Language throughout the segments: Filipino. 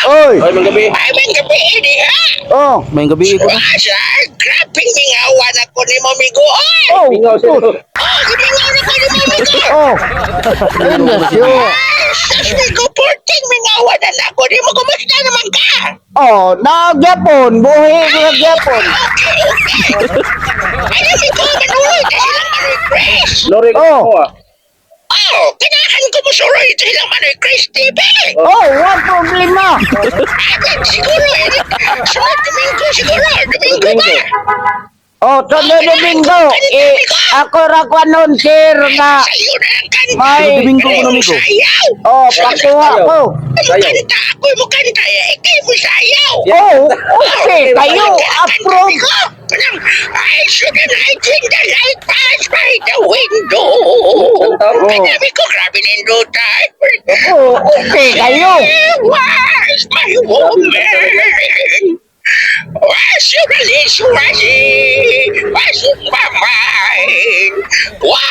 Oy. Ay, mga gabi. Ay, may gabi ini ha. Oh. May gabi ko. Asa, grabing mingawan ako ni Mamigo. Oy! Oh. Mingaw siya. Oh. Oh, gimingaw na ko ni Mamigo. Oh. Ay, nasyo. Sus, Migo, porting mingawan na ako ni mo. Kumusta naman ka? Oh, nagyapon. Buhi nagyapon. Okay, okay. Ay, Migo, manuloy na silang Manoy Chris. Lori ko Oh. ako ah. Oh, kinahan ko mo suroy ito silang Manoy Chris TV. Oh, what problema? Agad siguro, sunod Domingo siguro. Domingo ba? Oh, sunod Domingo. Ako ra ko anon sir nga. Sa'yo na lang kanta. May Domingo ko, Domingo. Sayaw. oh, pakuha ko. Ano kanta? Ako'y mo kanta. Ikay mo sayaw. Oh, okay, kayo approve. I shouldn't have seen the light pass by the window. Oh. Kanabi ko, grabe nindutan. Oh, okay kayo. Was my woman. Was your release, was it? Was it my mind? Why?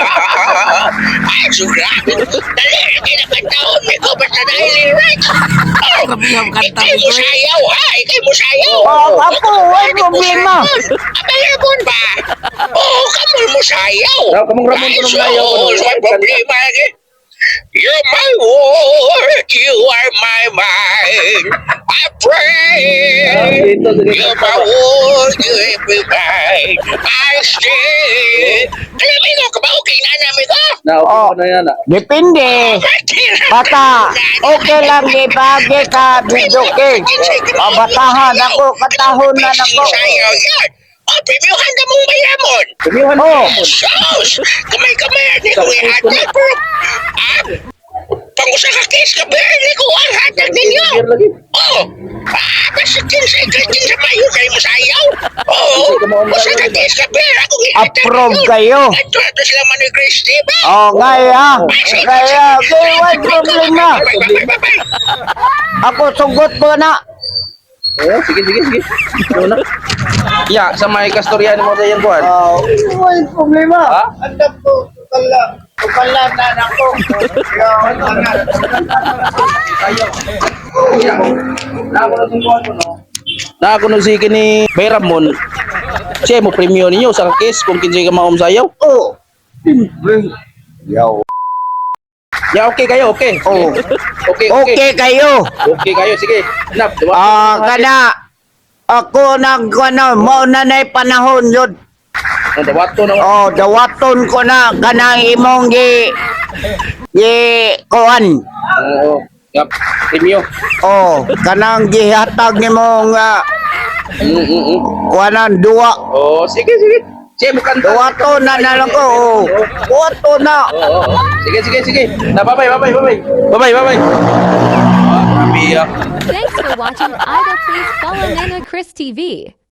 Ay, so grabe. Dali, kinakataon may ko basta dahil lyrics. Oh, ikay mo sayaw, ha? Ikay mo sayaw. Oh, ako, wala problema. Available ba? Oo, kamoy mo sayaw. Kamong Ramon ko nung layaw ko. May problema. You're my world, you are my mind. I pray. You're my world, you every night. I stay. Alam mo ito, kabauking na namin ko. Na-okay ko na yan ah. Depende. Bata, okay lang di bagi ka bidoke. Batahan ako, katahon na nako. Sayaw yan. Oh, premiuhan ka mong mayamon. Kumihan Oh. mo. Sus! Kamay-kamay ni kong ihatag, bro. Pangusa ka kiss ka, barely ko ang hatag ninyo. Beer lagi. Oh! Basta kinsay ka din sa mayo kayo mo sayaw. Oh! Basta ka kiss ka, barely akong ihatag Approve kayo. Ito sila Manoy Christy ba? Oh, ngaya. Kaya, okay, wala problema. Bye-bye. Ako sugot ko na. Oh, sige. Ano na? Ya, sa may kastoryan mo sa yan buwan. Oh, wala problema. Ha? Andam ko, tukala na nako. Na ako nung sige ni Bayramon. Siya mo premium ninyo sa case kung kinsay ka maum sayaw. Oh. Yo. Ya, okay kayo, okay. Oh. Okay. Okay kayo. Okay kayo, sige. Nap, diba? Kana ako nagkano mo na nay panahon yun. Dawato na. Oh, dawaton ko na kanang imong kuan. Oo. Yap, premium. Oh, kanang gihatag nimong kuanan duwa. Oh, sige. Siya mo kanta. Dawaton na lang ko. Oh. Dawaton na. Oo. Sige. Na, bye-bye. Bye-bye. Ah, grabe ah. Thanks for watching Idol. Please follow Nana Chris TV.